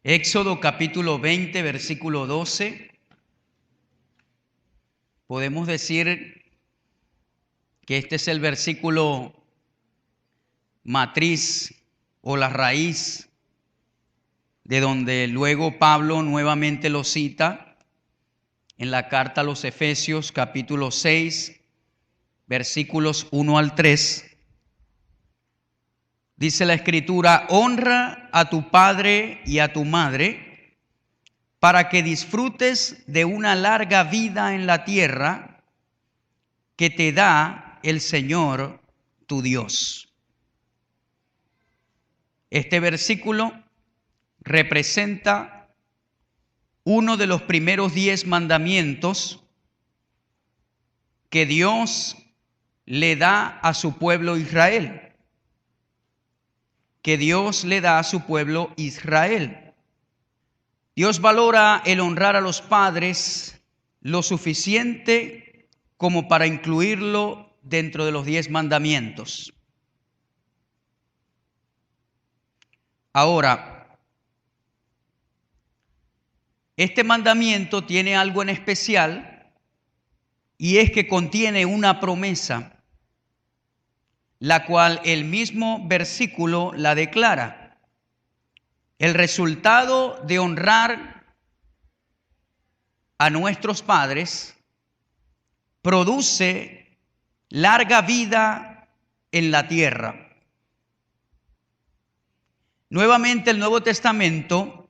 Éxodo capítulo 20, versículo 12. Podemos decir que este es el versículo matriz o la raíz de donde luego Pablo nuevamente lo cita en la carta a los Efesios capítulo 6, versículos 1 al 3. Dice la Escritura: honra a tu padre y a tu madre, para que disfrutes de una larga vida en la tierra que te da el Señor tu Dios. Este versículo representa uno de los primeros 10 mandamientos que Dios le da a su pueblo Israel. Que Dios le da a su pueblo Israel. Dios valora el honrar a los padres lo suficiente como para incluirlo dentro de los 10 mandamientos. Ahora, este mandamiento tiene algo en especial, y es que contiene una promesa, la cual el mismo versículo la declara. El resultado de honrar a nuestros padres produce larga vida en la tierra. Nuevamente el Nuevo Testamento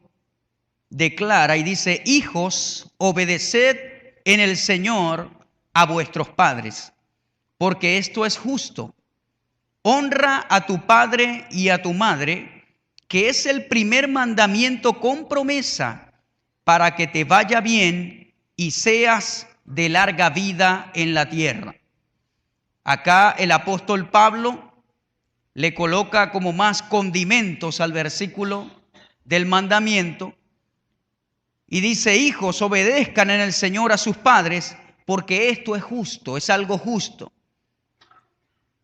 declara y dice: hijos, obedeced en el Señor a vuestros padres, porque esto es justo. Honra a tu padre y a tu madre, que es el primer mandamiento con promesa, para que te vaya bien y seas de larga vida en la tierra. Acá el apóstol Pablo le coloca como más condimentos al versículo del mandamiento y dice: hijos, obedezcan en el Señor a sus padres, porque esto es justo, es algo justo.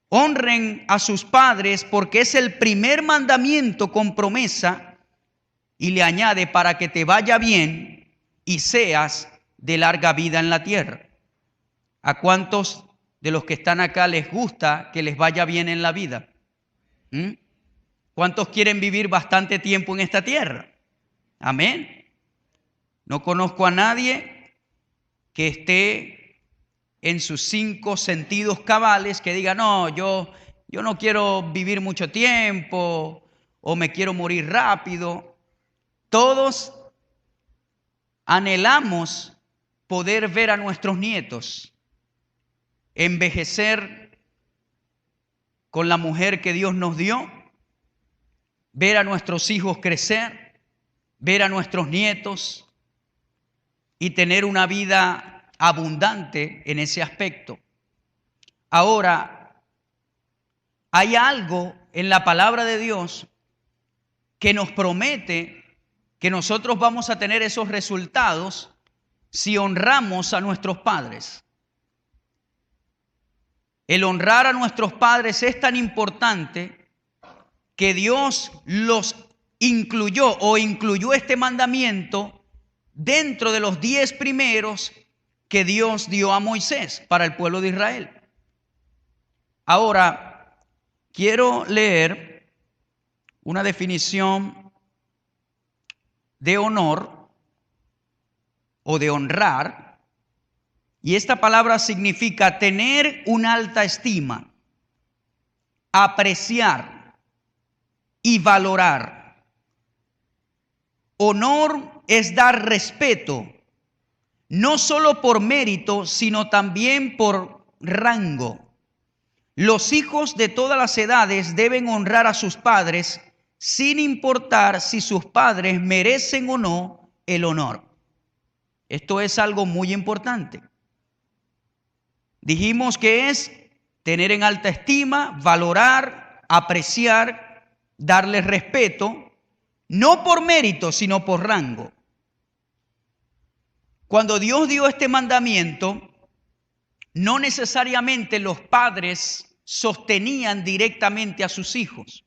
Honren a sus padres porque es el primer mandamiento con promesa, y le añade: para que te vaya bien y seas de larga vida en la tierra. ¿A cuántos de los que están acá les gusta que les vaya bien en la vida? ¿Cuántos quieren vivir bastante tiempo en esta tierra? Amén. No conozco a nadie que esté en sus 5 sentidos cabales que diga: no, yo no quiero vivir mucho tiempo, o me quiero morir rápido. Todos anhelamos poder ver a nuestros nietos envejecer con la mujer que Dios nos dio, ver a nuestros hijos crecer, ver a nuestros nietos y tener una vida abundante en ese aspecto. Ahora, hay algo en la palabra de Dios que nos promete que nosotros vamos a tener esos resultados si honramos a nuestros padres. El honrar a nuestros padres es tan importante que Dios los incluyó o incluyó este mandamiento dentro de los 10 primeros que Dios dio a Moisés para el pueblo de Israel. Ahora, quiero leer una definición de honor o de honrar, y esta palabra significa tener una alta estima, apreciar y valorar. Honor es dar respeto, no solo por mérito, sino también por rango. Los hijos de todas las edades deben honrar a sus padres, sin importar si sus padres merecen o no el honor. Esto es algo muy importante. Dijimos que es tener en alta estima, valorar, apreciar, darle respeto, no por mérito, sino por rango. Cuando Dios dio este mandamiento, no necesariamente los padres sostenían directamente a sus hijos.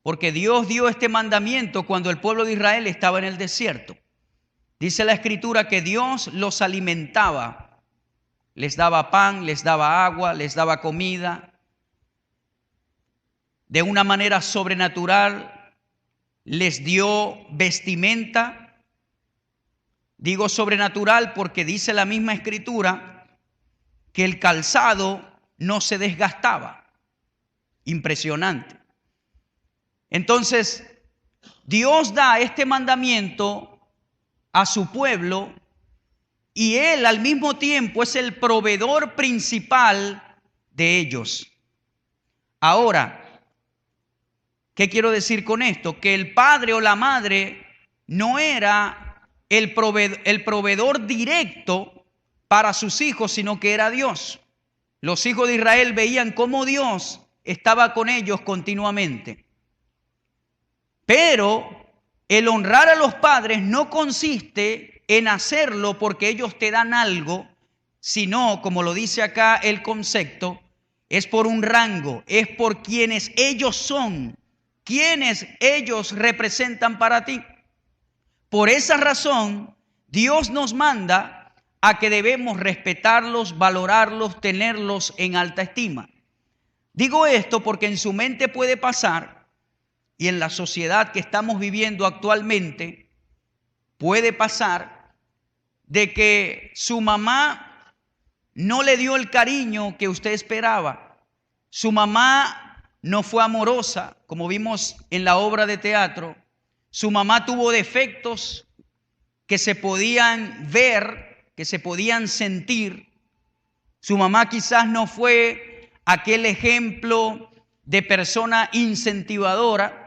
porque Dios dio este mandamiento cuando el pueblo de Israel estaba en el desierto. Dice la Escritura que Dios los alimentaba, les daba pan, les daba agua, les daba comida. De una manera sobrenatural les dio vestimenta. Digo sobrenatural porque dice la misma Escritura que el calzado no se desgastaba. Impresionante. Entonces, Dios da este mandamiento a su pueblo y Él al mismo tiempo es el proveedor principal de ellos. Ahora, ¿qué quiero decir con esto? Que el padre o la madre no era el proveedor directo para sus hijos, sino que era Dios. Los hijos de Israel veían cómo Dios estaba con ellos continuamente. Pero el honrar a los padres no consiste en hacerlo porque ellos te dan algo, sino, como lo dice acá el concepto, es por un rango, es por quienes ellos son, quienes ellos representan para ti. Por esa razón, Dios nos manda a que debemos respetarlos, valorarlos, tenerlos en alta estima. Digo esto porque en su mente puede pasar, y en la sociedad que estamos viviendo actualmente, puede pasar de que su mamá no le dio el cariño que usted esperaba. Su mamá no fue amorosa, como vimos en la obra de teatro. Su mamá tuvo defectos que se podían ver, que se podían sentir. Su mamá quizás no fue aquel ejemplo de persona incentivadora.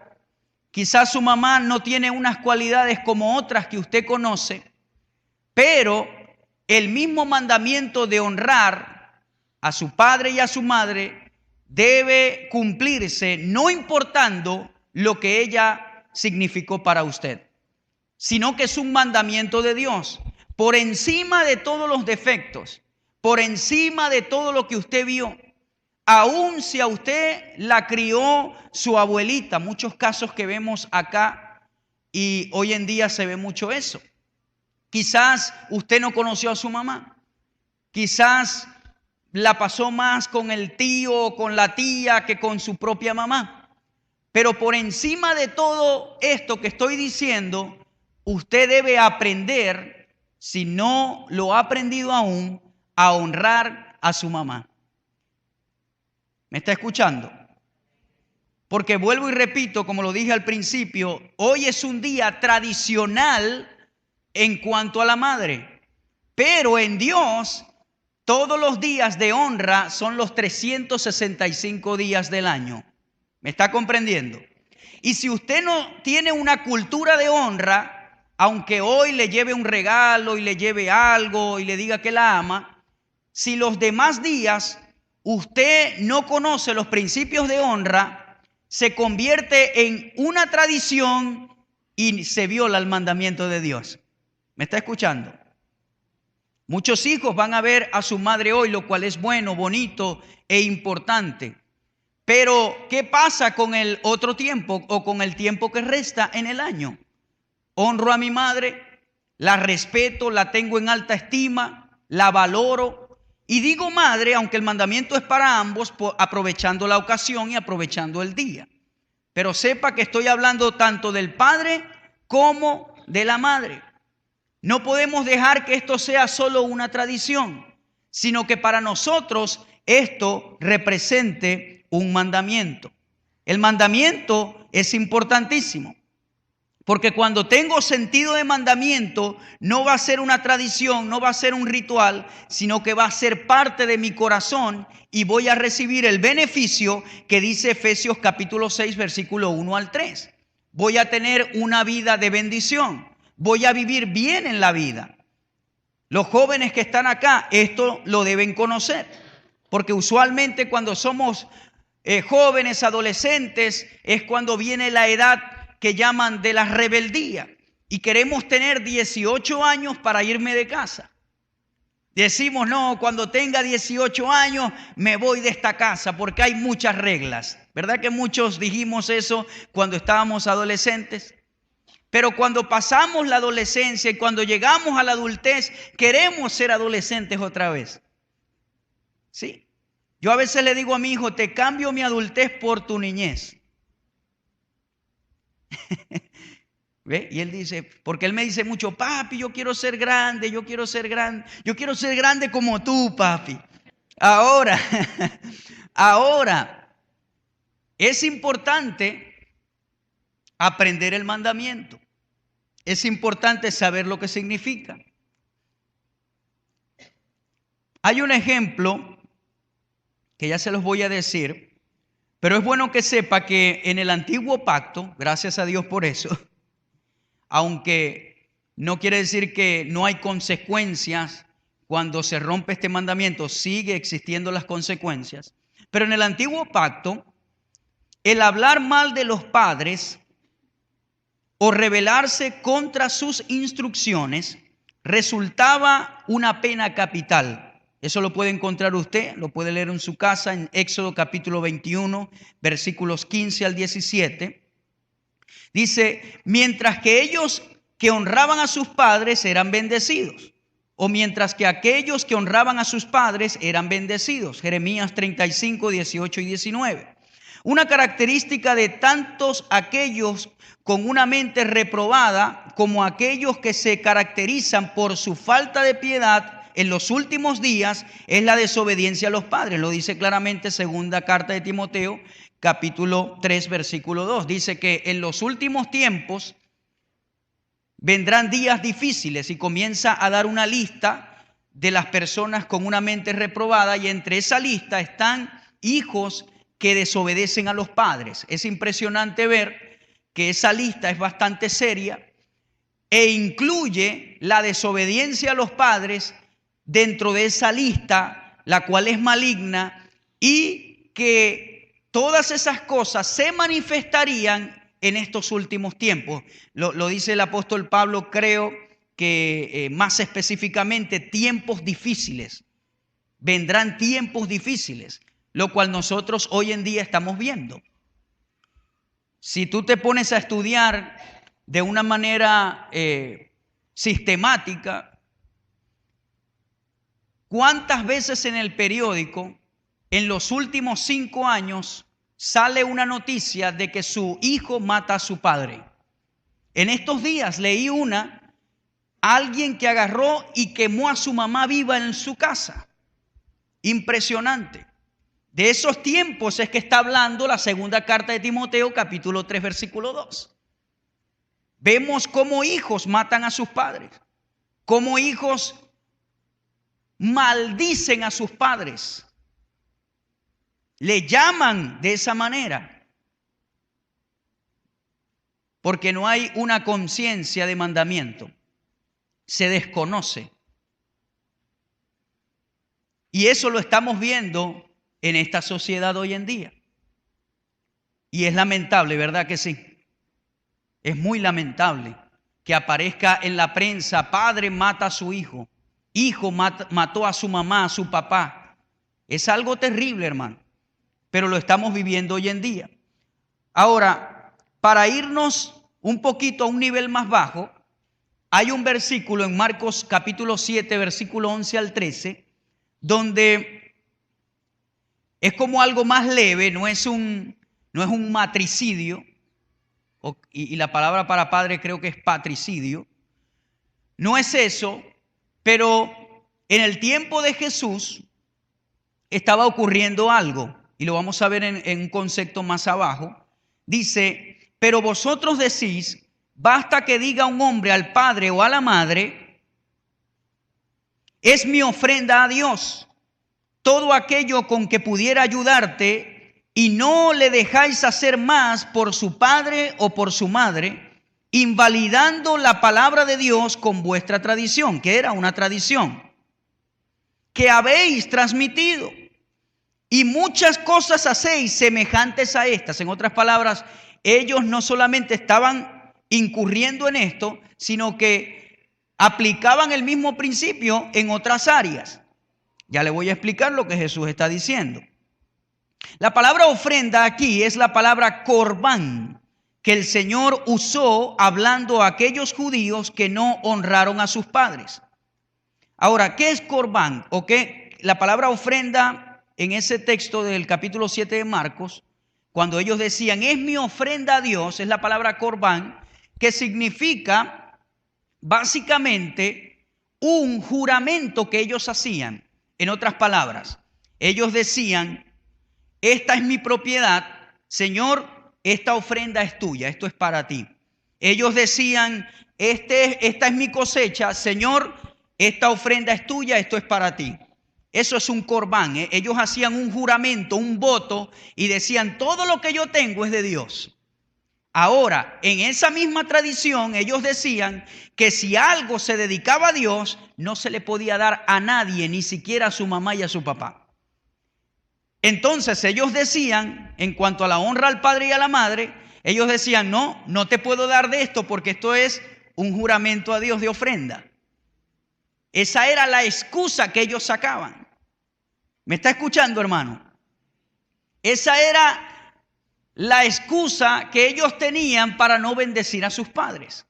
Quizás su mamá no tiene unas cualidades como otras que usted conoce, pero el mismo mandamiento de honrar a su padre y a su madre debe cumplirse, no importando lo que ella significó para usted, sino que es un mandamiento de Dios, por encima de todos los defectos, por encima de todo lo que usted vio. Aún si a usted la crió su abuelita, muchos casos que vemos acá y hoy en día se ve mucho eso. Quizás usted no conoció a su mamá, quizás la pasó más con el tío o con la tía que con su propia mamá. Pero por encima de todo esto que estoy diciendo, usted debe aprender, si no lo ha aprendido aún, a honrar a su mamá. ¿Me está escuchando? Porque vuelvo y repito, como lo dije al principio, hoy es un día tradicional en cuanto a la madre. Pero en Dios, todos los días de honra son los 365 días del año. ¿Me está comprendiendo? Y si usted no tiene una cultura de honra, aunque hoy le lleve un regalo y le lleve algo y le diga que la ama, si los demás días usted no conoce los principios de honra, se convierte en una tradición y se viola el mandamiento de Dios. ¿Me está escuchando? Muchos hijos van a ver a su madre hoy, lo cual es bueno, bonito e importante. Pero, ¿qué pasa con el otro tiempo o con el tiempo que resta en el año? Honro a mi madre, la respeto, la tengo en alta estima, la valoro. Y digo madre, aunque el mandamiento es para ambos, aprovechando la ocasión y aprovechando el día. Pero sepa que estoy hablando tanto del padre como de la madre. No podemos dejar que esto sea solo una tradición, sino que para nosotros esto represente un mandamiento. El mandamiento es importantísimo. Porque cuando tengo sentido de mandamiento, no va a ser una tradición, no va a ser un ritual, sino que va a ser parte de mi corazón y voy a recibir el beneficio que dice Efesios capítulo 6, versículo 1 al 3. Voy a tener una vida de bendición, voy a vivir bien en la vida. Los jóvenes que están acá, esto lo deben conocer, porque usualmente cuando somos jóvenes, adolescentes, es cuando viene la edad que llaman de la rebeldía y queremos tener 18 años para irme de casa. Decimos, no, cuando tenga 18 años me voy de esta casa porque hay muchas reglas, ¿Verdad que muchos dijimos eso cuando estábamos adolescentes? Pero cuando pasamos la adolescencia y cuando llegamos a la adultez, queremos ser adolescentes otra vez. ¿Sí? Yo a veces le digo a mi hijo, te cambio mi adultez por tu niñez. ¿Ve? Y él dice, porque él me dice mucho, papi, yo quiero ser grande, yo quiero ser grande como tú, papi. Ahora, es importante aprender el mandamiento. Es importante saber lo que significa. Hay un ejemplo que ya se los voy a decir, pero es bueno que sepa que en el antiguo pacto, gracias a Dios por eso, aunque no quiere decir que no hay consecuencias cuando se rompe este mandamiento, sigue existiendo las consecuencias. Pero en el antiguo pacto, el hablar mal de los padres o rebelarse contra sus instrucciones resultaba una pena capital. Eso lo puede encontrar usted, lo puede leer en su casa en Éxodo capítulo 21, versículos 15 al 17. Dice, mientras que ellos que honraban a sus padres eran bendecidos, o mientras que aquellos que honraban a sus padres eran bendecidos. Jeremías 35, 18 y 19. Una característica de tantos aquellos con una mente reprobada como aquellos que se caracterizan por su falta de piedad en los últimos días es la desobediencia a los padres. Lo dice claramente segunda carta de Timoteo, capítulo 3, versículo 2. Dice que en los últimos tiempos vendrán días difíciles y comienza a dar una lista de las personas con una mente reprobada y entre esa lista están hijos que desobedecen a los padres. Es impresionante ver que esa lista es bastante seria e incluye la desobediencia a los padres dentro de esa lista, la cual es maligna, y que todas esas cosas se manifestarían en estos últimos tiempos. Lo dice el apóstol Pablo, creo que más específicamente tiempos difíciles. Vendrán tiempos difíciles, lo cual nosotros hoy en día estamos viendo. Si tú te pones a estudiar de una manera sistemática, ¿cuántas veces en el periódico en los últimos 5 años sale una noticia de que su hijo mata a su padre? En estos días leí alguien que agarró y quemó a su mamá viva en su casa. Impresionante. De esos tiempos es que está hablando la segunda carta de Timoteo, capítulo 3, versículo 2. Vemos cómo hijos matan a sus padres, cómo hijos maldicen a sus padres, le llaman de esa manera, porque no hay una conciencia de mandamiento, se desconoce. Y eso lo estamos viendo en esta sociedad hoy en día. Y es lamentable, ¿verdad que sí? Es muy lamentable que aparezca en la prensa, padre mata a su hijo, hijo mató a su mamá, a su papá. Es algo terrible, hermano, pero lo estamos viviendo hoy en día. Ahora, para irnos un poquito a un nivel más bajo, hay un versículo en Marcos capítulo 7, versículo 11 al 13, donde es como algo más leve, no es un matricidio, y la palabra para padre creo que es patricidio. No es eso, pero en el tiempo de Jesús estaba ocurriendo algo, y lo vamos a ver en un concepto más abajo. Dice, pero vosotros decís, basta que diga un hombre al padre o a la madre, es mi ofrenda a Dios. Todo aquello con que pudiera ayudarte y no le dejáis hacer más por su padre o por su madre, invalidando la palabra de Dios con vuestra tradición, que era una tradición que habéis transmitido. Y muchas cosas hacéis semejantes a estas. En otras palabras, ellos no solamente estaban incurriendo en esto, sino que aplicaban el mismo principio en otras áreas. Ya le voy a explicar lo que Jesús está diciendo. La palabra ofrenda aquí es la palabra corbán, que el Señor usó hablando a aquellos judíos que no honraron a sus padres. Ahora, ¿qué es corbán? ¿O qué? La palabra ofrenda en ese texto del capítulo 7 de Marcos, cuando ellos decían, es mi ofrenda a Dios, es la palabra corbán, que significa básicamente un juramento que ellos hacían. En otras palabras, ellos decían, esta es mi propiedad, Señor, esta ofrenda es tuya, esto es para ti. Ellos decían, esta es mi cosecha, Señor, esta ofrenda es tuya, esto es para ti. Eso es un corbán. Ellos hacían un juramento, un voto y decían, todo lo que yo tengo es de Dios. Ahora, en esa misma tradición, ellos decían que si algo se dedicaba a Dios, no se le podía dar a nadie, ni siquiera a su mamá y a su papá. Entonces ellos decían, en cuanto a la honra al padre y a la madre, ellos decían, no te puedo dar de esto porque esto es un juramento a Dios de ofrenda. Esa era la excusa que ellos sacaban. ¿Me está escuchando, hermano? Esa era la excusa que ellos tenían para no bendecir a sus padres.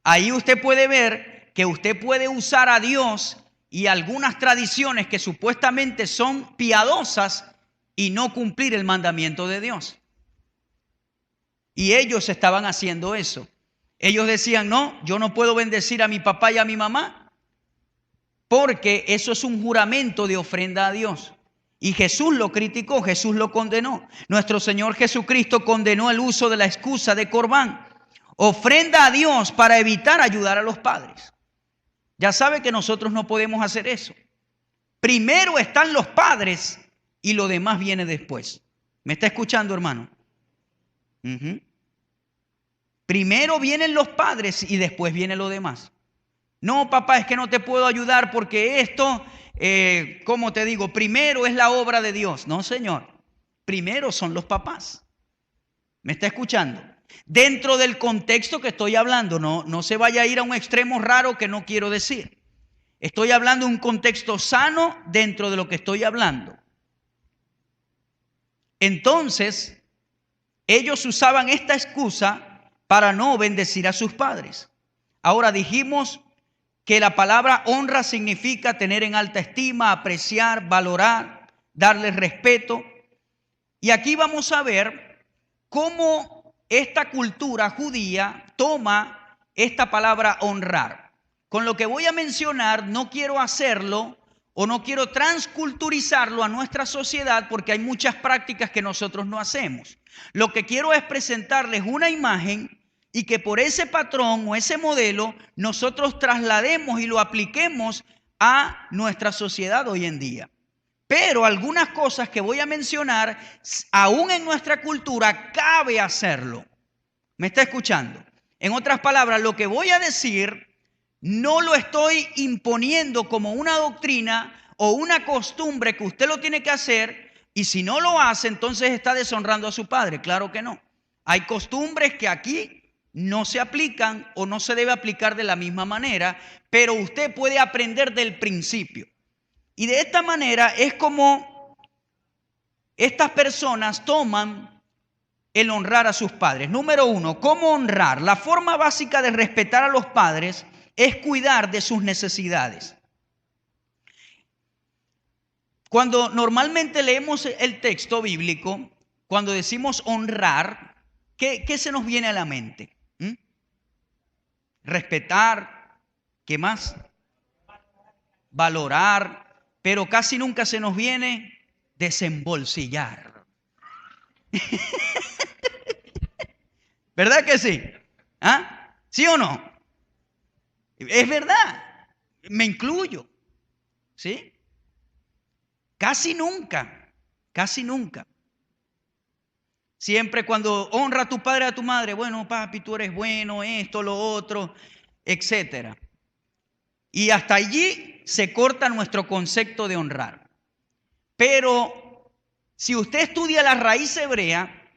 Ahí usted puede ver que usted puede usar a Dios y algunas tradiciones que supuestamente son piadosas y no cumplir el mandamiento de Dios. Y ellos estaban haciendo eso. Ellos decían, no, yo no puedo bendecir a mi papá y a mi mamá porque eso es un juramento de ofrenda a Dios. Y Jesús lo criticó, Jesús lo condenó. Nuestro Señor Jesucristo condenó el uso de la excusa de corbán. Ofrenda a Dios para evitar ayudar a los padres. Ya sabe que nosotros no podemos hacer eso. Primero están los padres y lo demás viene después. ¿Me está escuchando, hermano? Primero vienen los padres y después viene lo demás. No, papá, es que no te puedo ayudar porque esto, ¿cómo te digo? Primero es la obra de Dios. No, señor. Primero son los papás. ¿Me está escuchando? Dentro del contexto que estoy hablando, no se vaya a ir a un extremo raro que no quiero decir. Estoy hablando de un contexto sano dentro de lo que estoy hablando. Entonces, ellos usaban esta excusa para no bendecir a sus padres. Ahora dijimos que la palabra honra significa tener en alta estima, apreciar, valorar, darle respeto. Y aquí vamos a ver cómo esta cultura judía toma esta palabra honrar. Con lo que voy a mencionar, no quiero hacerlo o no quiero transculturizarlo a nuestra sociedad porque hay muchas prácticas que nosotros no hacemos. Lo que quiero es presentarles una imagen y que por ese patrón o ese modelo nosotros traslademos y lo apliquemos a nuestra sociedad hoy en día. Pero algunas cosas que voy a mencionar, aún en nuestra cultura, cabe hacerlo. ¿Me está escuchando? En otras palabras, lo que voy a decir no lo estoy imponiendo como una doctrina o una costumbre que usted lo tiene que hacer y si no lo hace, entonces está deshonrando a su padre. Claro que no. Hay costumbres que aquí no se aplican o no se debe aplicar de la misma manera, pero usted puede aprender del principio. Y de esta manera es como estas personas toman el honrar a sus padres. Número uno, ¿cómo honrar? La forma básica de respetar a los padres es cuidar de sus necesidades. Cuando normalmente leemos el texto bíblico, cuando decimos honrar, ¿qué se nos viene a la mente? Respetar, ¿qué más? Valorar, pero casi nunca se nos viene desembolsillar. ¿Verdad que sí? ¿Ah? ¿Sí o no? Es verdad, me incluyo, ¿sí? Casi nunca, casi nunca. Siempre cuando honra a tu padre y a tu madre, bueno, papi, tú eres bueno, esto, lo otro, etcétera. Y hasta allí se corta nuestro concepto de honrar. Pero si usted estudia la raíz hebrea,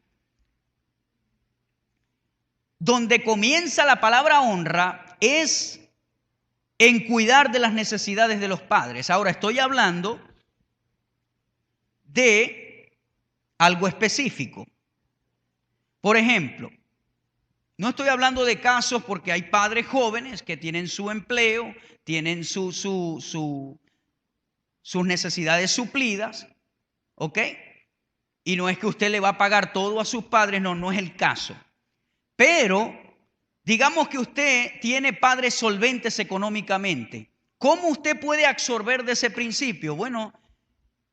donde comienza la palabra honra es en cuidar de las necesidades de los padres. Ahora estoy hablando de algo específico. Por ejemplo, no estoy hablando de casos porque hay padres jóvenes que tienen su empleo, tienen sus necesidades suplidas, ¿ok? Y no es que usted le va a pagar todo a sus padres, no es el caso. Pero digamos que usted tiene padres solventes económicamente. ¿Cómo usted puede absorber de ese principio? Bueno,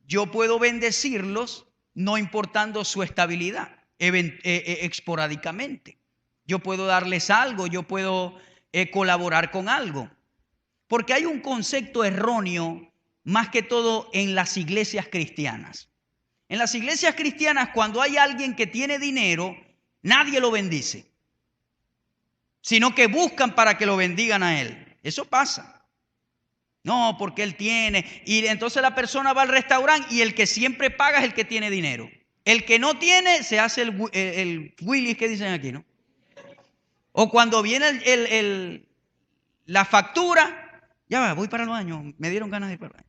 yo puedo bendecirlos no importando su estabilidad, esporádicamente. Yo puedo darles algo, yo puedo colaborar con algo. Porque hay un concepto erróneo más que todo en las iglesias cristianas. En las iglesias cristianas, cuando hay alguien que tiene dinero, nadie lo bendice, sino que buscan para que lo bendigan a él. Eso pasa. No, porque él tiene. Y entonces la persona va al restaurante y el que siempre paga es el que tiene dinero. El que no tiene se hace el Willy que dicen aquí, ¿no? O cuando viene la factura, ya va, voy para el baño, me dieron ganas de ir para el baño.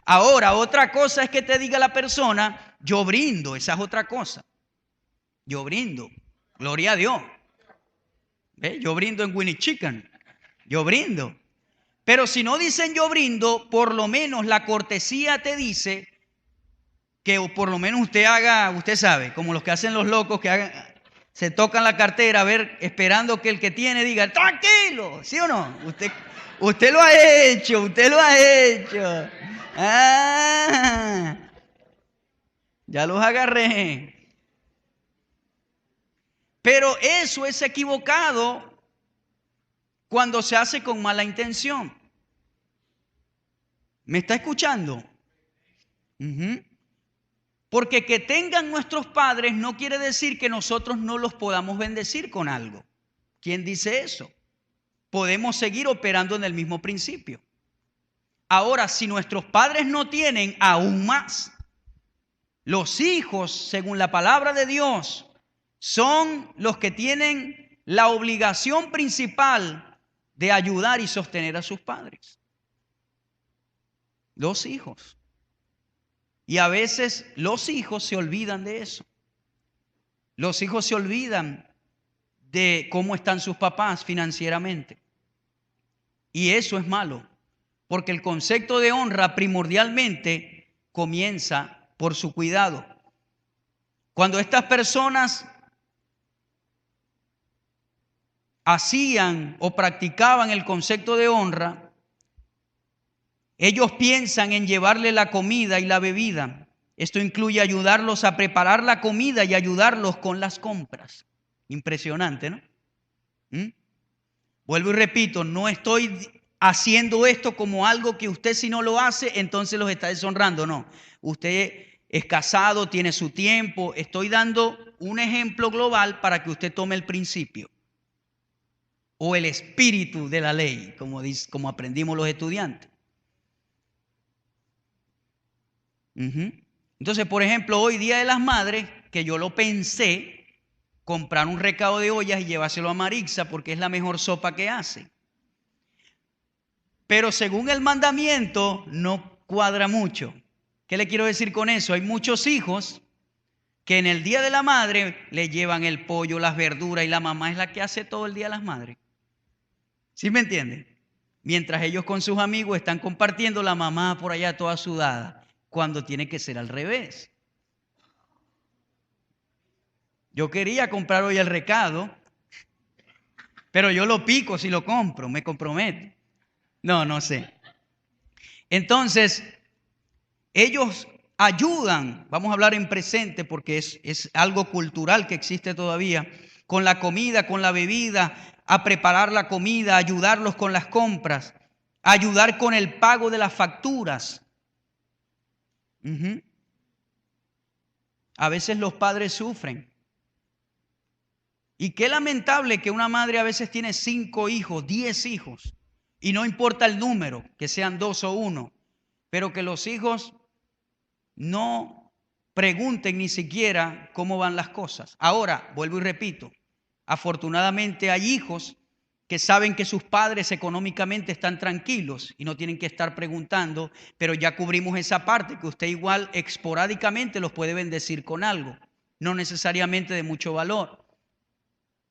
Ahora, otra cosa es que te diga la persona, yo brindo, esa es otra cosa. Yo brindo, gloria a Dios. ¿Ve? Yo brindo en Winnie Chicken, yo brindo. Pero si no dicen yo brindo, por lo menos la cortesía te dice que por lo menos usted haga, usted sabe, como los que hacen los locos, que hagan, se tocan la cartera, a ver, esperando que el que tiene diga, tranquilo, ¿sí o no? Usted lo ha hecho, usted lo ha hecho. Ah, ya los agarré. Pero eso es equivocado cuando se hace con mala intención. ¿Me está escuchando? Porque que tengan nuestros padres no quiere decir que nosotros no los podamos bendecir con algo. ¿Quién dice eso? Podemos seguir operando en el mismo principio. Ahora, si nuestros padres no tienen, aún más. Los hijos, según la palabra de Dios, son los que tienen la obligación principal de ayudar y sostener a sus padres. Los hijos. Y a veces los hijos se olvidan de eso. Los hijos se olvidan de cómo están sus papás financieramente. Y eso es malo, porque el concepto de honra primordialmente comienza por su cuidado. Cuando estas personas hacían o practicaban el concepto de honra, ellos piensan en llevarle la comida y la bebida. Esto incluye ayudarlos a preparar la comida y ayudarlos con las compras. Impresionante, ¿no? Vuelvo y repito, no estoy haciendo esto como algo que usted si no lo hace, entonces los está deshonrando. No, usted es casado, tiene su tiempo. Estoy dando un ejemplo global para que usted tome el principio o el espíritu de la ley, como aprendimos los estudiantes. Entonces, por ejemplo, hoy Día de las Madres, que yo lo pensé, comprar un recado de ollas y llevárselo a Marixa porque es la mejor sopa que hace. Pero según el mandamiento, no cuadra mucho. ¿Qué le quiero decir con eso? Hay muchos hijos que en el Día de la Madre le llevan el pollo, las verduras y la mamá es la que hace todo el Día de las Madres. ¿Sí me entienden? Mientras ellos con sus amigos están compartiendo, la mamá por allá toda sudada. Cuando tiene que ser al revés. Yo quería comprar hoy el recado, pero yo lo pico si lo compro, me comprometo. No sé. Entonces, ellos ayudan, vamos a hablar en presente porque es algo cultural que existe todavía, con la comida, con la bebida, a preparar la comida, ayudarlos con las compras, ayudar con el pago de las facturas. A veces los padres sufren. Y qué lamentable que una madre a veces tiene 5 hijos, 10 hijos, y no importa el número, que sean 2 o 1, pero que los hijos no pregunten ni siquiera cómo van las cosas. Ahora, vuelvo y repito, afortunadamente hay hijos que saben que sus padres económicamente están tranquilos y no tienen que estar preguntando, pero ya cubrimos esa parte, que usted igual esporádicamente los puede bendecir con algo, no necesariamente de mucho valor.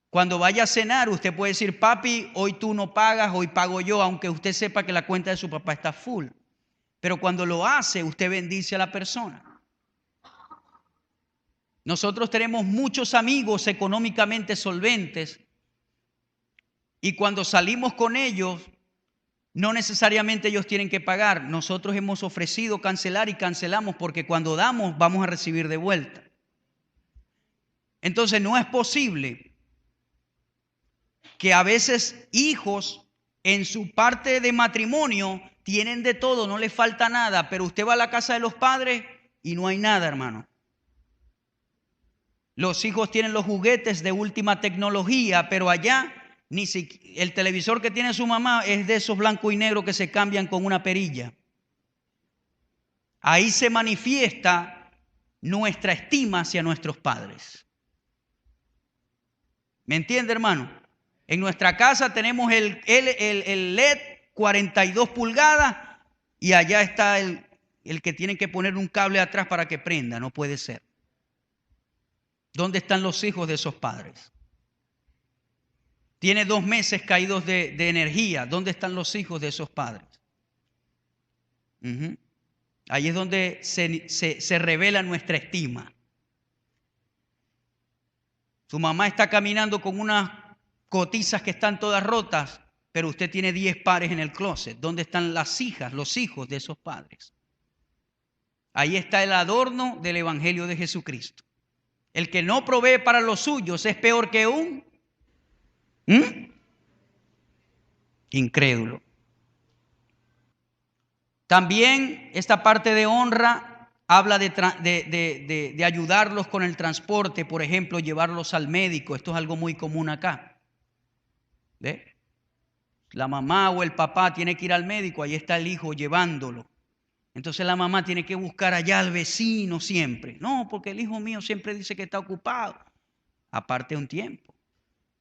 Cuando vaya a cenar, usted puede decir, papi, hoy tú no pagas, hoy pago yo, aunque usted sepa que la cuenta de su papá está full. Pero cuando lo hace, usted bendice a la persona. Nosotros tenemos muchos amigos económicamente solventes y cuando salimos con ellos, no necesariamente ellos tienen que pagar. Nosotros hemos ofrecido cancelar y cancelamos porque cuando damos vamos a recibir de vuelta. Entonces no es posible que a veces hijos en su parte de matrimonio tienen de todo, no les falta nada, pero usted va a la casa de los padres y no hay nada, hermano. Los hijos tienen los juguetes de última tecnología, pero allá ni siquiera el televisor que tiene su mamá es de esos blanco y negro que se cambian con una perilla. Ahí se manifiesta nuestra estima hacia nuestros padres. ¿Me entiende, hermano? En nuestra casa tenemos el LED 42 pulgadas y allá está el que tienen que poner un cable atrás para que prenda. No puede ser. ¿Dónde están los hijos de esos padres? Tiene 2 meses caídos de energía. ¿Dónde están los hijos de esos padres? Ahí es donde se revela nuestra estima. Su mamá está caminando con unas cotizas que están todas rotas, pero usted tiene 10 pares en el closet. ¿Dónde están las hijas, los hijos de esos padres? Ahí está el adorno del Evangelio de Jesucristo. El que no provee para los suyos es peor que un incrédulo. También esta parte de honra habla de ayudarlos con el transporte, por ejemplo, llevarlos al médico. Esto es algo muy común acá. ¿Ve? La mamá o el papá tiene que ir al médico, ahí está el hijo llevándolo. Entonces la mamá tiene que buscar allá al vecino siempre. No, porque el hijo mío siempre dice que está ocupado. Aparte un tiempo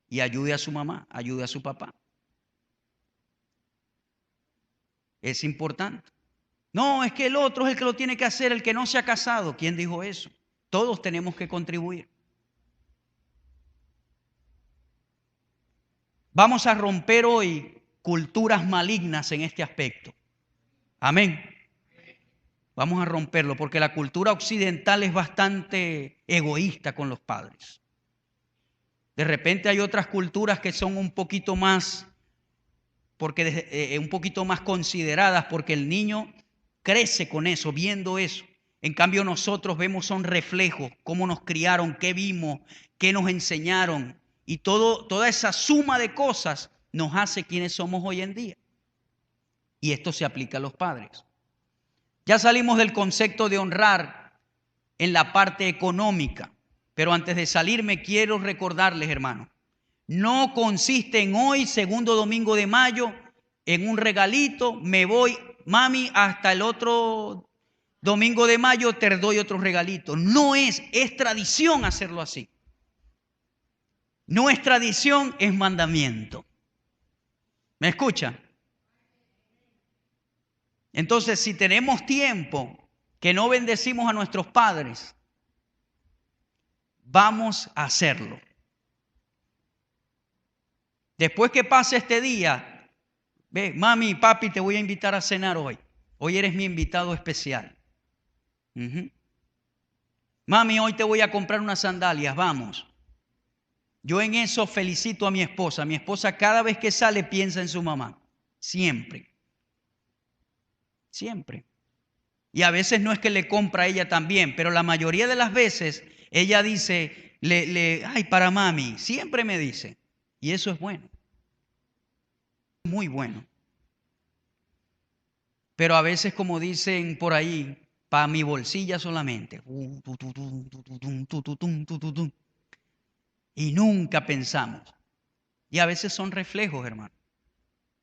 y ayude a su mamá, ayude a su papá. Es importante. No, es que el otro es el que lo tiene que hacer, el que no se ha casado. ¿Quién dijo eso? Todos tenemos que contribuir. Vamos a romper hoy culturas malignas en este aspecto. Amén. Vamos a romperlo porque la cultura occidental es bastante egoísta con los padres. De repente hay otras culturas que son un poquito más, un poquito más consideradas porque el niño crece con eso, viendo eso. En cambio nosotros vemos son reflejos, cómo nos criaron, qué vimos, qué nos enseñaron. Y toda esa suma de cosas nos hace quienes somos hoy en día. Y esto se aplica a los padres. Ya salimos del concepto de honrar en la parte económica. Pero antes de salirme quiero recordarles, hermanos, no consiste en hoy, segundo domingo de mayo, en un regalito, me voy, mami, hasta el otro domingo de mayo te doy otro regalito. No es tradición hacerlo así. No es tradición, es mandamiento. ¿Me escuchan? Entonces, si tenemos tiempo que no bendecimos a nuestros padres, vamos a hacerlo. Después que pase este día, ve, mami, papi, te voy a invitar a cenar hoy. Hoy eres mi invitado especial. Mami, hoy te voy a comprar unas sandalias, vamos. Yo en eso felicito a mi esposa. Mi esposa cada vez que sale piensa en su mamá. Siempre. Siempre. Y a veces no es que le compra a ella también, pero la mayoría de las veces ella dice, ay, para mami, siempre me dice. Y eso es bueno. Muy bueno. Pero a veces, como dicen por ahí, para mi bolsilla solamente. Y nunca pensamos. Y a veces son reflejos, hermano.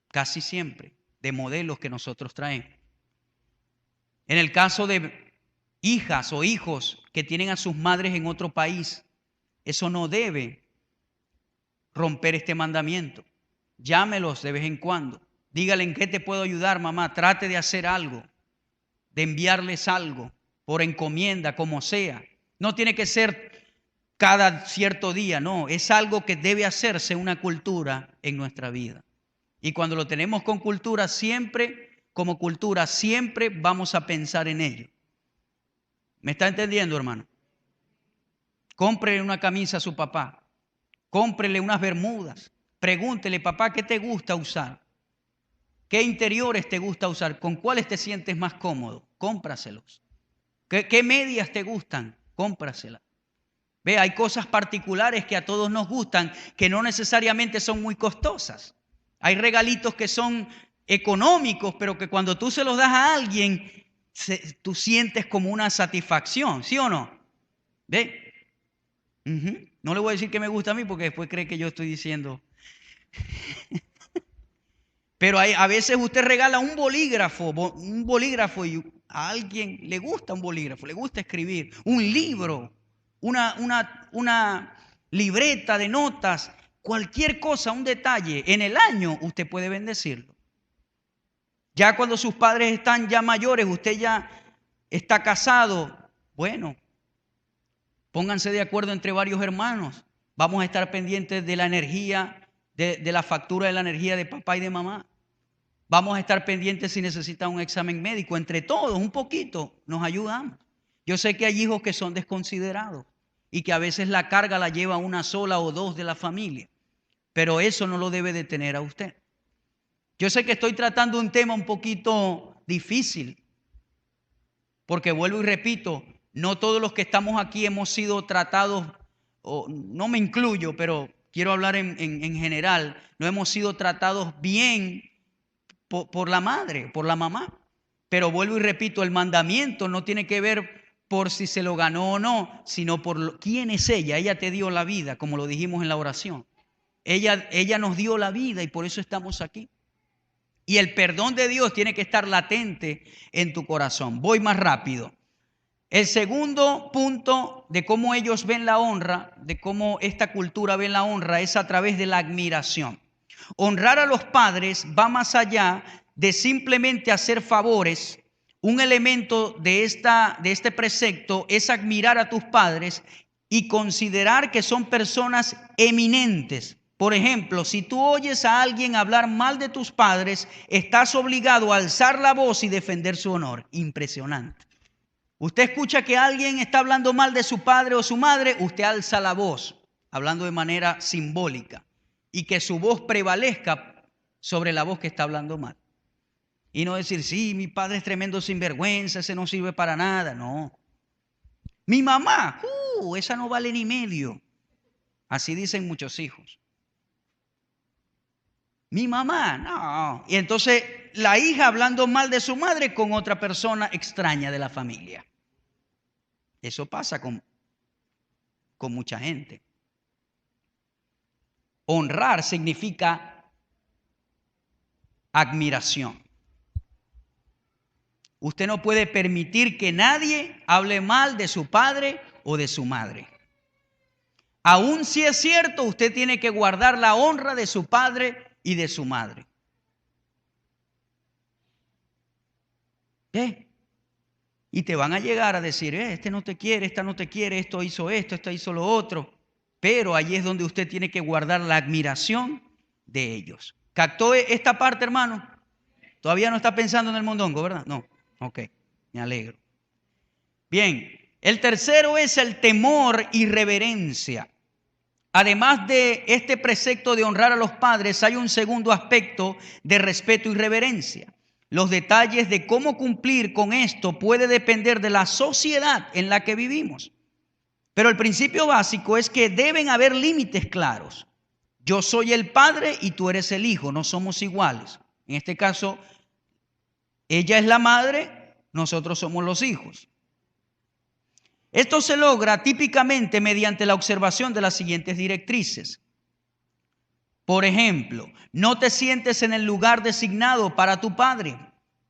Casi siempre, de modelos que nosotros traemos. En el caso de hijas o hijos que tienen a sus madres en otro país, eso no debe romper este mandamiento. Llámelos de vez en cuando. Dígale en qué te puedo ayudar, mamá. Trate de hacer algo, de enviarles algo por encomienda, como sea. No tiene que ser cada cierto día, no. Es algo que debe hacerse una cultura en nuestra vida. Y cuando lo tenemos con cultura, siempre, como cultura, siempre vamos a pensar en ello. ¿Me está entendiendo, hermano? Cómprele una camisa a su papá. Cómprele unas bermudas. Pregúntele, papá, ¿qué te gusta usar? ¿Qué interiores te gusta usar? ¿Con cuáles te sientes más cómodo? Cómpraselos. ¿Qué medias te gustan? Cómpraselas. Ve, hay cosas particulares que a todos nos gustan, que no necesariamente son muy costosas. Hay regalitos que son económicos, pero que cuando tú se los das a alguien, tú sientes como una satisfacción, ¿sí o no? ¿Ve? No le voy a decir que me gusta a mí porque después cree que yo estoy diciendo. Pero a veces usted regala un bolígrafo y a alguien le gusta un bolígrafo, le gusta escribir, un libro, una libreta de notas, cualquier cosa, un detalle. En el año usted puede bendecirlo. Ya cuando sus padres están ya mayores, usted ya está casado, bueno, pónganse de acuerdo entre varios hermanos. Vamos a estar pendientes de la energía, de la factura de la energía de papá y de mamá. Vamos a estar pendientes si necesita un examen médico. Entre todos, un poquito, nos ayudamos. Yo sé que hay hijos que son desconsiderados y que a veces la carga la lleva una sola o dos de la familia. Pero eso no lo debe detener a usted. Yo sé que estoy tratando un tema un poquito difícil, porque vuelvo y repito, no todos los que estamos aquí hemos sido tratados, o no me incluyo, pero quiero hablar en general, no hemos sido tratados bien por la madre, por la mamá. Pero vuelvo y repito, el mandamiento no tiene que ver por si se lo ganó o no, sino por quién es ella. Ella te dio la vida, como lo dijimos en la oración. Ella nos dio la vida y por eso estamos aquí. Y el perdón de Dios tiene que estar latente en tu corazón. Voy más rápido. El segundo punto de cómo ellos ven la honra, de cómo esta cultura ve la honra, es a través de la admiración. Honrar a los padres va más allá de simplemente hacer favores. Un elemento de este precepto es admirar a tus padres y considerar que son personas eminentes. Por ejemplo, si tú oyes a alguien hablar mal de tus padres, estás obligado a alzar la voz y defender su honor. Impresionante. Usted escucha que alguien está hablando mal de su padre o su madre, usted alza la voz, hablando de manera simbólica, y que su voz prevalezca sobre la voz que está hablando mal. Y no decir, sí, mi padre es tremendo sinvergüenza, ese no sirve para nada. No. Mi mamá, esa no vale ni medio. Así dicen muchos hijos. Mi mamá, no. Y entonces la hija hablando mal de su madre con otra persona extraña de la familia. Eso pasa con mucha gente. Honrar significa admiración. Usted no puede permitir que nadie hable mal de su padre o de su madre. Aún si es cierto, usted tiene que guardar la honra de su padre y de su madre. Y te van a llegar a decir, este no te quiere, esta no te quiere, esto hizo lo otro. Pero allí es donde usted tiene que guardar la admiración de ellos. ¿Captó esta parte, hermano? Todavía no está pensando en el mondongo, ¿verdad? No. Ok, me alegro. Bien, el tercero es el temor y reverencia. Además de este precepto de honrar a los padres, hay un segundo aspecto de respeto y reverencia. Los detalles de cómo cumplir con esto puede depender de la sociedad en la que vivimos. Pero el principio básico es que deben haber límites claros. Yo soy el padre y tú eres el hijo, no somos iguales. En este caso, ella es la madre, nosotros somos los hijos. Esto se logra típicamente mediante la observación de las siguientes directrices. Por ejemplo, no te sientes en el lugar designado para tu padre.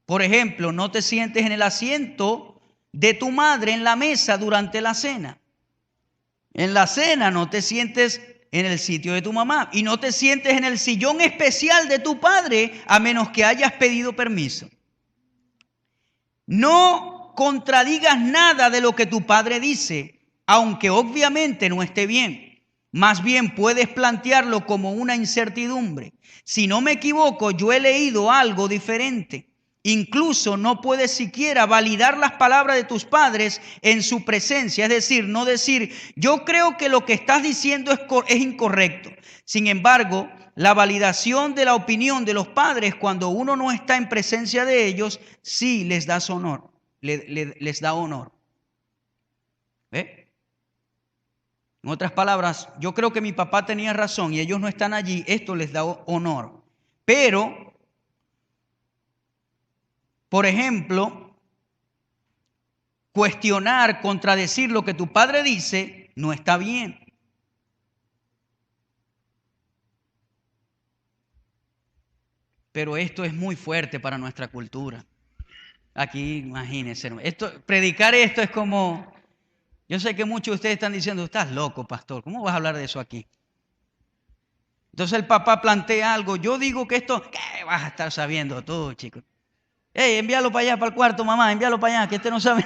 Por ejemplo, no te sientes en el asiento de tu madre en la mesa durante la cena. En la cena no te sientes en el sitio de tu mamá y no te sientes en el sillón especial de tu padre a menos que hayas pedido permiso. No contradigas nada de lo que tu padre dice, aunque obviamente no esté bien. Más bien puedes plantearlo como una incertidumbre. Si no me equivoco, yo he leído algo diferente. Incluso no puedes siquiera validar las palabras de tus padres en su presencia. Es decir, no decir, yo creo que lo que estás diciendo es incorrecto. Sin embargo, la validación de la opinión de los padres cuando uno no está en presencia de ellos, sí les da honor. Les da honor. ¿Ve? En otras palabras, yo creo que mi papá tenía razón y ellos no están allí, esto les da honor. Pero, por ejemplo, cuestionar, contradecir lo que tu padre dice, no está bien. Pero esto es muy fuerte para nuestra cultura. Aquí, imagínense, predicar esto es como... Yo sé que muchos de ustedes están diciendo, estás loco, pastor, ¿cómo vas a hablar de eso aquí? Entonces el papá plantea algo, yo digo que esto, ¿qué vas a estar sabiendo tú, chico? Hey, envíalo para allá, para el cuarto, mamá, envíalo para allá, que este no sabe.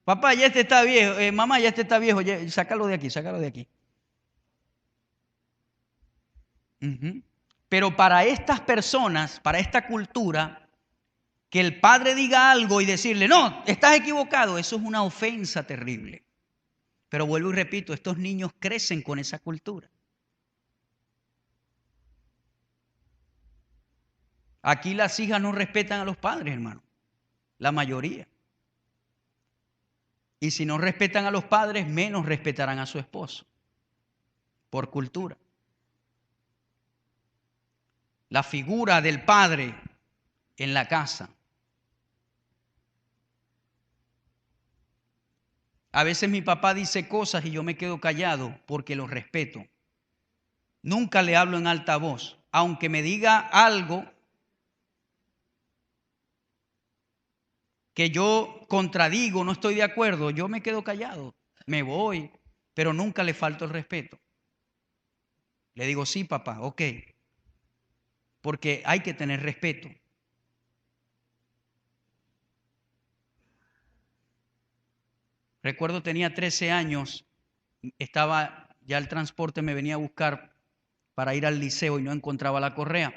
Papá, ya este está viejo, mamá, ya este está viejo, sácalo de aquí, sácalo de aquí. Pero para estas personas, para esta cultura, que el padre diga algo y decirle, no, estás equivocado, eso es una ofensa terrible. Pero vuelvo y repito, estos niños crecen con esa cultura. Aquí las hijas no respetan a los padres, hermano, la mayoría. Y si no respetan a los padres, menos respetarán a su esposo, por cultura. La figura del padre en la casa. A veces mi papá dice cosas y yo me quedo callado porque lo respeto. Nunca le hablo en alta voz. Aunque me diga algo que yo contradigo, no estoy de acuerdo, yo me quedo callado. Me voy, pero nunca le falto el respeto. Le digo, sí, papá, ok. Porque hay que tener respeto. Recuerdo tenía 13 años, ya el transporte me venía a buscar para ir al liceo y no encontraba la correa.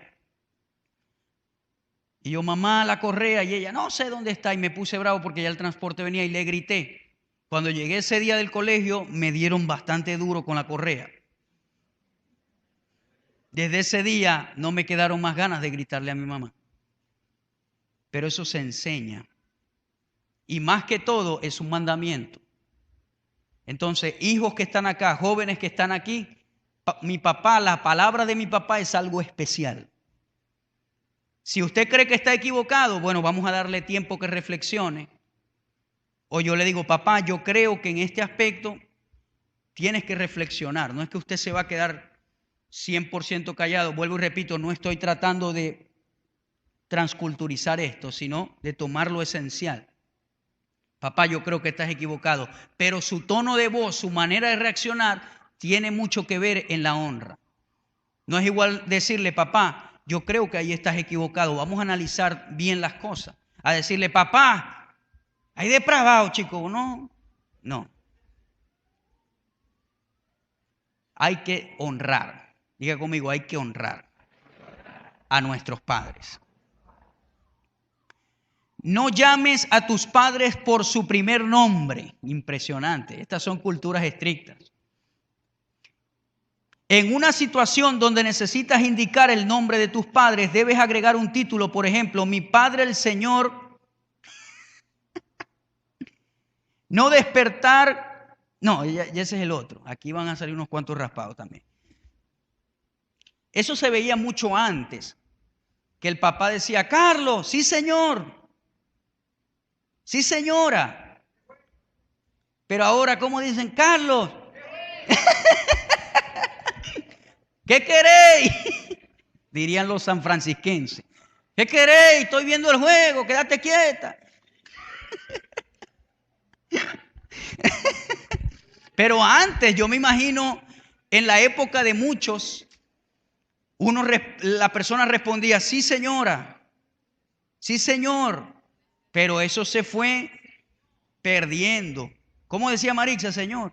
Y yo, mamá, la correa, y ella, no sé dónde está, y me puse bravo porque ya el transporte venía y le grité. Cuando llegué ese día del colegio, me dieron bastante duro con la correa. Desde ese día no me quedaron más ganas de gritarle a mi mamá. Pero eso se enseña. Y más que todo es un mandamiento. Entonces, hijos que están acá, jóvenes que están aquí, mi papá, la palabra de mi papá es algo especial. Si usted cree que está equivocado, bueno, vamos a darle tiempo que reflexione. O yo le digo, papá, yo creo que en este aspecto tienes que reflexionar. No es que usted se va a quedar 100% callado. Vuelvo y repito, no estoy tratando de transculturizar esto, sino de tomar lo esencial. Papá, yo creo que estás equivocado, pero su tono de voz, su manera de reaccionar, tiene mucho que ver en la honra. No es igual decirle, papá, yo creo que ahí estás equivocado, vamos a analizar bien las cosas. A decirle, papá, hay depravado, chico, no. Hay que honrar, diga conmigo, hay que honrar a nuestros padres. No llames a tus padres por su primer nombre. Impresionante. Estas son culturas estrictas. En una situación donde necesitas indicar el nombre de tus padres, debes agregar un título. Por ejemplo, mi padre el Señor. No despertar. No, ya ese es el otro. Aquí van a salir unos cuantos raspados también. Eso se veía mucho antes. Que el papá decía, Carlos, sí señor. Sí, señora. Pero ahora, ¿cómo dicen? Carlos. ¿Qué queréis? Dirían los sanfrancisquenses. ¿Qué queréis? Estoy viendo el juego, quédate quieta. Pero antes, yo me imagino, en la época de muchos, la persona respondía, sí señora, sí señor, pero eso se fue perdiendo. ¿Cómo decía Marixa, señor?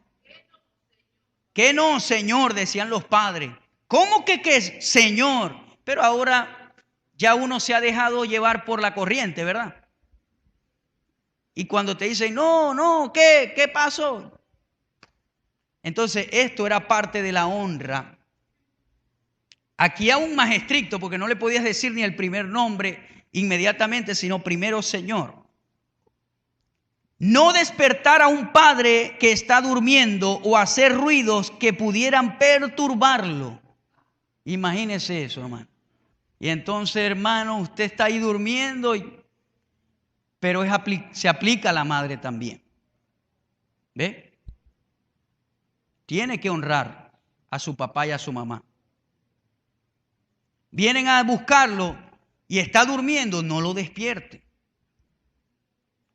¿Qué no, señor? Decían los padres. ¿Cómo que qué, señor? Pero ahora ya uno se ha dejado llevar por la corriente, ¿verdad? Y cuando te dicen, no, ¿qué pasó? Entonces, esto era parte de la honra. Aquí aún más estricto, porque no le podías decir ni el primer nombre inmediatamente, sino primero Señor. No despertar a un padre que está durmiendo o hacer ruidos que pudieran perturbarlo. Imagínese eso, hermano. Y entonces, hermano, usted está ahí durmiendo, pero se aplica a la madre también. ¿Ve? Tiene que honrar a su papá y a su mamá. Vienen a buscarlo y está durmiendo, no lo despierte.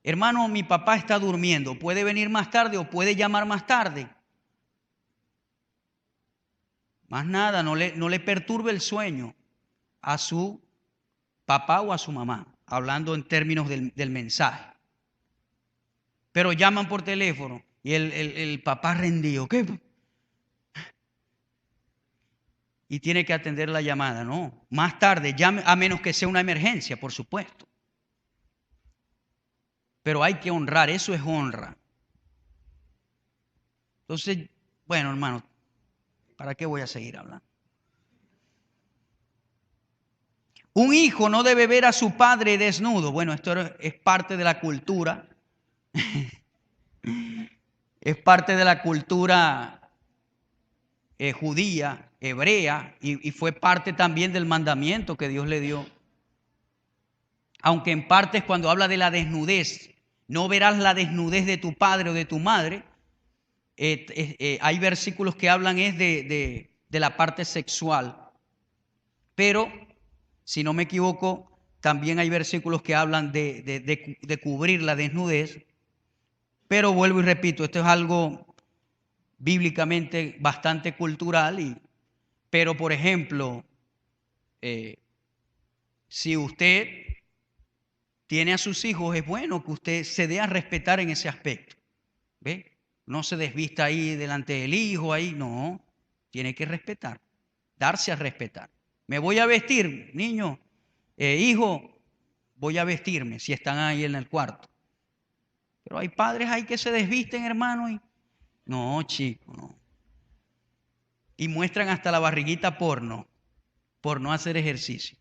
Hermano, mi papá está durmiendo, puede venir más tarde o puede llamar más tarde. Más nada, no le perturbe el sueño a su papá o a su mamá, hablando en términos del mensaje. Pero llaman por teléfono y el papá rendido, ¿qué? Y tiene que atender la llamada, no. Más tarde, llame, a menos que sea una emergencia, por supuesto. Pero hay que honrar, eso es honra. Entonces, bueno, hermano, ¿para qué voy a seguir hablando? Un hijo no debe ver a su padre desnudo. Bueno, esto es parte de la cultura. Es parte de la cultura judía, hebrea, y fue parte también del mandamiento que Dios le dio. Aunque en parte cuando habla de la desnudez, no verás la desnudez de tu padre o de tu madre. Hay versículos que hablan de la parte sexual. Pero, si no me equivoco, también hay versículos que hablan de cubrir la desnudez. Pero vuelvo y repito, esto es algo bíblicamente bastante cultural. Pero, por ejemplo, si usted tiene a sus hijos, es bueno que usted se dé a respetar en ese aspecto. ¿Ve? No se desvista ahí delante del hijo, ahí no. Tiene que respetar, darse a respetar. Me voy a vestir, niño, hijo, voy a vestirme si están ahí en el cuarto. Pero hay padres ahí que se desvisten, hermano, no, chico, no. Y muestran hasta la barriguita por no hacer ejercicio.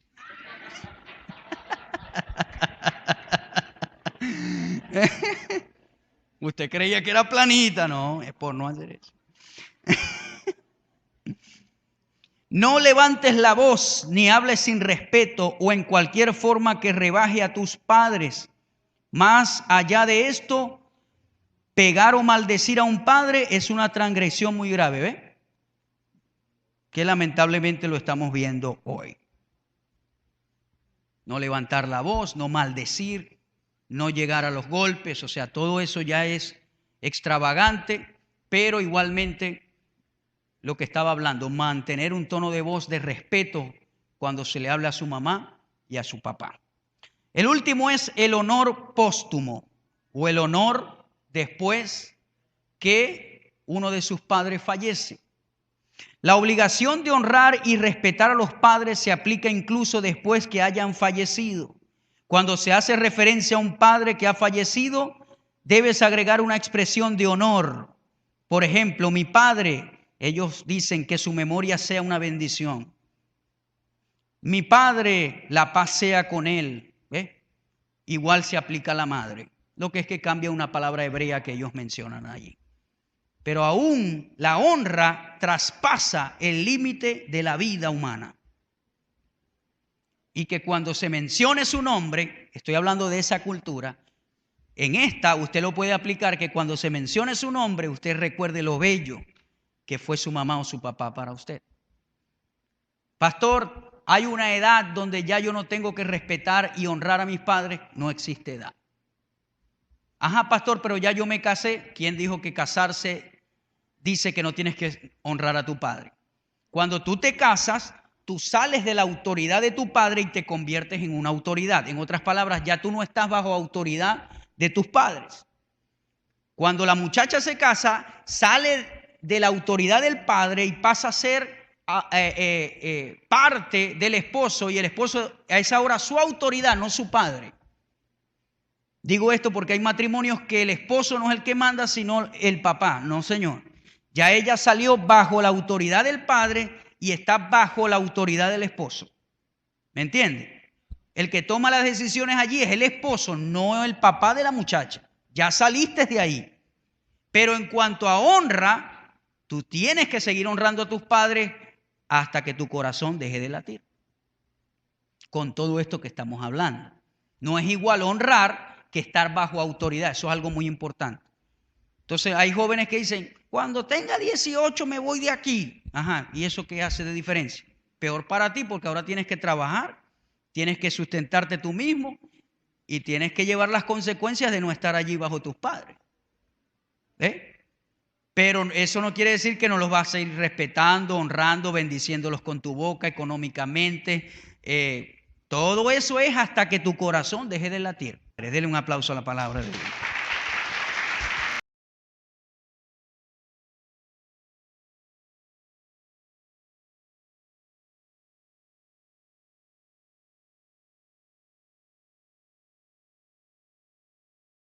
Usted creía que era planita, no, es por no hacer eso. No levantes la voz ni hables sin respeto o en cualquier forma que rebaje a tus padres. Más allá de esto, pegar o maldecir a un padre es una transgresión muy grave, ¿ve? Que lamentablemente lo estamos viendo hoy. No levantar la voz, no maldecir, no llegar a los golpes, o sea, todo eso ya es extravagante, pero igualmente lo que estaba hablando, mantener un tono de voz de respeto cuando se le habla a su mamá y a su papá. El último es el honor póstumo o el honor después que uno de sus padres fallece. La obligación de honrar y respetar a los padres se aplica incluso después que hayan fallecido. Cuando se hace referencia a un padre que ha fallecido, debes agregar una expresión de honor. Por ejemplo, mi padre, ellos dicen que su memoria sea una bendición. Mi padre, la paz sea con él. ¿Ve? Igual se aplica a la madre. Lo que es que cambia una palabra hebrea que ellos mencionan allí. Pero aún la honra traspasa el límite de la vida humana. Y que cuando se mencione su nombre, estoy hablando de esa cultura, en esta usted lo puede aplicar que cuando se mencione su nombre, usted recuerde lo bello que fue su mamá o su papá para usted. Pastor, hay una edad donde ya yo no tengo que respetar y honrar a mis padres. No existe edad. Ajá, pastor, pero ya yo me casé. ¿Quién dijo que casarse dice que no tienes que honrar a tu padre. Cuando tú te casas, tú sales de la autoridad de tu padre y te conviertes en una autoridad. En otras palabras, ya tú no estás bajo autoridad de tus padres. Cuando la muchacha se casa, sale de la autoridad del padre y pasa a ser parte del esposo, y el esposo es ahora su autoridad, no su padre. Digo esto porque hay matrimonios que el esposo no es el que manda, sino el papá. No, señor. Ya ella salió bajo la autoridad del padre y está bajo la autoridad del esposo. ¿Me entiende? El que toma las decisiones allí es el esposo, no el papá de la muchacha. Ya saliste de ahí. Pero en cuanto a honra, tú tienes que seguir honrando a tus padres hasta que tu corazón deje de latir. Con todo esto que estamos hablando. No es igual honrar que estar bajo autoridad. Eso es algo muy importante. Entonces hay jóvenes que dicen, cuando tenga 18 me voy de aquí. Ajá, ¿y eso qué hace de diferencia? Peor para ti, porque ahora tienes que trabajar, tienes que sustentarte tú mismo y tienes que llevar las consecuencias de no estar allí bajo tus padres. Pero eso no quiere decir que no los vas a ir respetando, honrando, bendiciéndolos con tu boca, económicamente. Todo eso es hasta que tu corazón deje de latir. Dele un aplauso a la palabra de Dios.